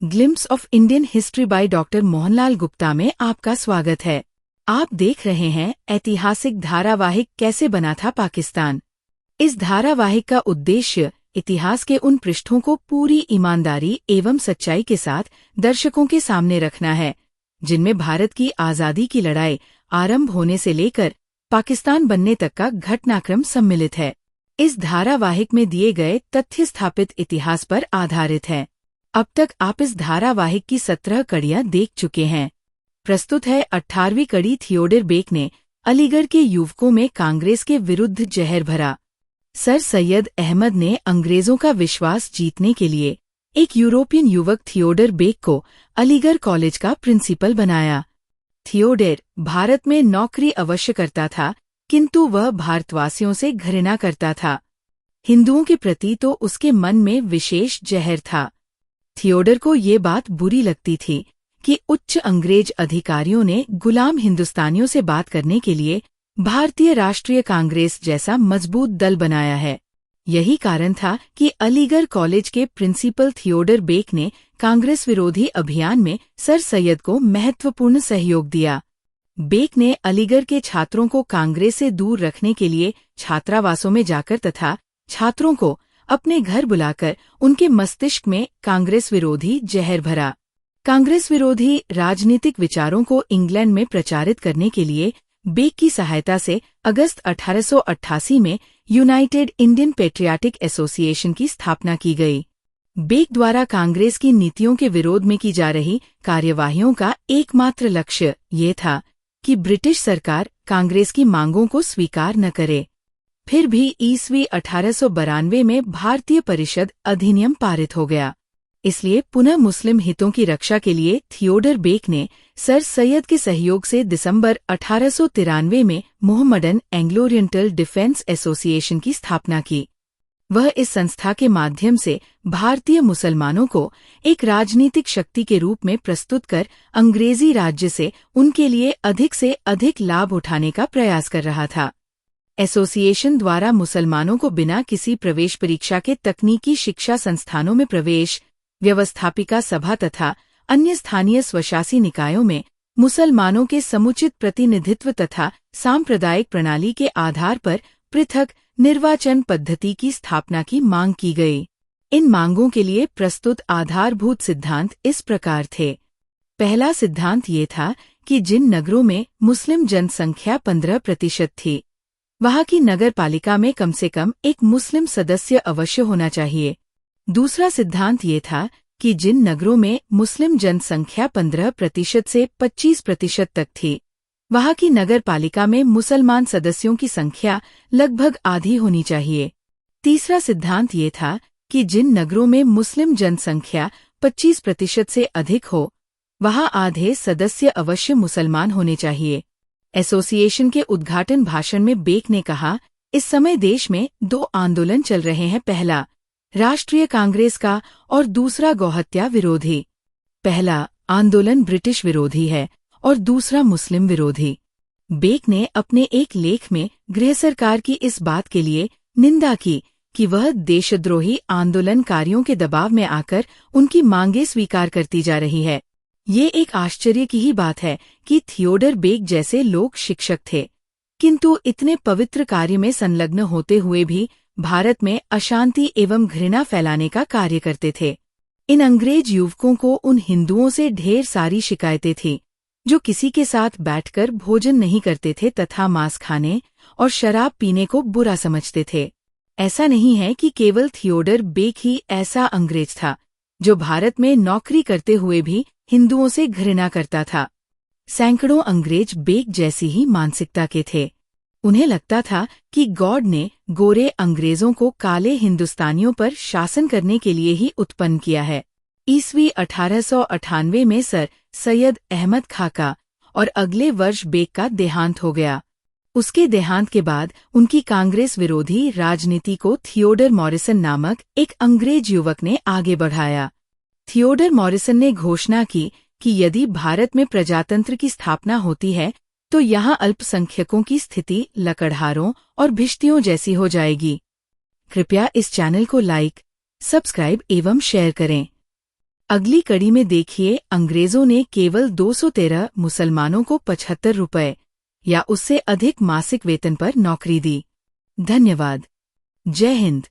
Glimpse of Indian history by doctor Mohanlal Gupta में आपका स्वागत है। आप देख रहे हैं ऐतिहासिक धारावाहिक कैसे बना था पाकिस्तान। इस धारावाहिक का उद्देश्य इतिहास के उन पृष्ठों को पूरी ईमानदारी एवं सच्चाई के साथ दर्शकों के सामने रखना है, जिनमें भारत की आज़ादी की लड़ाई आरंभ होने से लेकर पाकिस्तान बनने तक का घटनाक्रम सम्मिलित है। इस धारावाहिक में दिए गए तथ्य स्थापित इतिहास पर आधारित है। अब तक आप इस धारावाहिक की 17 कड़ियां देख चुके हैं। प्रस्तुत है 18वीं कड़ी। थियोडर बेक ने अलीगढ़ के युवकों में कांग्रेस के विरुद्ध जहर भरा। सर सैयद अहमद ने अंग्रेजों का विश्वास जीतने के लिए एक यूरोपियन युवक थियोडर बेक को अलीगढ़ कॉलेज का प्रिंसिपल बनाया। थियोडर भारत में नौकरी अवश्य करता था, किंतु वह भारतवासियों से घृणा करता था। हिंदुओं के प्रति तो उसके मन में विशेष जहर था। थियोडर को ये बात बुरी लगती थी कि उच्च अंग्रेज अधिकारियों ने गुलाम हिंदुस्तानियों से बात करने के लिए भारतीय राष्ट्रीय कांग्रेस जैसा मजबूत दल बनाया है। यही कारण था कि अलीगढ़ कॉलेज के प्रिंसिपल थियोडर बेक ने कांग्रेस विरोधी अभियान में सर सैयद को महत्वपूर्ण सहयोग दिया। बेक ने अलीगढ़ के छात्रों को कांग्रेस से दूर रखने के लिए छात्रावासों में जाकर तथा छात्रों को अपने घर बुलाकर उनके मस्तिष्क में कांग्रेस विरोधी जहर भरा। कांग्रेस विरोधी राजनीतिक विचारों को इंग्लैंड में प्रचारित करने के लिए बेक की सहायता से अगस्त 1888 में यूनाइटेड इंडियन पेट्रियाटिक एसोसिएशन की स्थापना की गई। बेक द्वारा कांग्रेस की नीतियों के विरोध में की जा रही कार्यवाहियों का एकमात्र लक्ष्य ये था कि ब्रिटिश सरकार कांग्रेस की मांगों को स्वीकार न करे। फिर भी ईस्वी 1892 में भारतीय परिषद अधिनियम पारित हो गया। इसलिए पुनः मुस्लिम हितों की रक्षा के लिए थियोडर बेक ने सर सैयद के सहयोग से दिसंबर 1893 में Mohammedan Anglo oriental defence association की स्थापना की। वह इस संस्था के माध्यम से भारतीय मुसलमानों को एक राजनीतिक शक्ति के रूप में प्रस्तुत कर अंग्रेजी राज्य से उनके लिए अधिक से अधिक लाभ उठाने का प्रयास कर रहा था। एसोसिएशन द्वारा मुसलमानों को बिना किसी प्रवेश परीक्षा के तकनीकी शिक्षा संस्थानों में प्रवेश, व्यवस्थापिका सभा तथा अन्य स्थानीय स्वशासी निकायों में मुसलमानों के समुचित प्रतिनिधित्व तथा सांप्रदायिक प्रणाली के आधार पर पृथक निर्वाचन पद्धति की स्थापना की मांग की गई। इन मांगों के लिए प्रस्तुत आधारभूत सिद्धांत इस प्रकार थे। पहला सिद्धांत ये था कि जिन नगरों में मुस्लिम जनसंख्या 15% थी, वहां की नगर पालिका में कम से कम एक मुस्लिम सदस्य अवश्य होना चाहिए। दूसरा सिद्धांत ये था कि जिन नगरों में मुस्लिम जनसंख्या 15% से 25% तक थी, वहां की नगर पालिका में मुसलमान सदस्यों की संख्या लगभग आधी होनी चाहिए। तीसरा सिद्धांत ये था कि जिन नगरों में मुस्लिम जनसंख्या 25% से अधिक हो, वहां आधे सदस्य अवश्य मुसलमान होने चाहिए। एसोसिएशन के उद्घाटन भाषण में बेक ने कहा, इस समय देश में 2 आंदोलन चल रहे हैं। पहला राष्ट्रीय कांग्रेस का और दूसरा गौहत्या विरोधी। पहला आंदोलन ब्रिटिश विरोधी है और दूसरा मुस्लिम विरोधी। बेक ने अपने एक लेख में गृह सरकार की इस बात के लिए निंदा की कि वह देशद्रोही आंदोलनकारियों के दबाव में आकर उनकी मांगें स्वीकार करती जा रही है। ये एक आश्चर्य की ही बात है कि थियोडर बेक जैसे लोग शिक्षक थे, किंतु इतने पवित्र कार्य में संलग्न होते हुए भी भारत में अशांति एवं घृणा फैलाने का कार्य करते थे। इन अंग्रेज युवकों को उन हिंदुओं से ढेर सारी शिकायतें थीं, जो किसी के साथ बैठकर भोजन नहीं करते थे तथा मांस खाने और शराब पीने को बुरा समझते थे। ऐसा नहीं है कि केवल थियोडर बेक ही ऐसा अंग्रेज था जो भारत में नौकरी करते हुए भी हिंदुओं से घृणा करता था। सैकड़ों अंग्रेज बेक जैसी ही मानसिकता के थे। उन्हें लगता था कि गॉड ने गोरे अंग्रेजों को काले हिंदुस्तानियों पर शासन करने के लिए ही उत्पन्न किया है। ईस्वी 1898 में सर सैयद अहमद खां का और अगले वर्ष बेक का देहांत हो गया। उसके देहांत के बाद उनकी कांग्रेस विरोधी राजनीति को थियोडर मॉरिसन नामक एक अंग्रेज युवक ने आगे बढ़ाया। थियोडर मॉरिसन ने घोषणा की कि यदि भारत में प्रजातंत्र की स्थापना होती है तो यहाँ अल्पसंख्यकों की स्थिति लकड़हारों और भिश्तियों जैसी हो जाएगी। कृपया इस चैनल को लाइक, सब्सक्राइब एवं शेयर करें। अगली कड़ी में देखिए, अंग्रेजों ने केवल 213 मुसलमानों को 75 रुपए या उससे अधिक मासिक वेतन पर नौकरी दी। धन्यवाद। जय हिंद।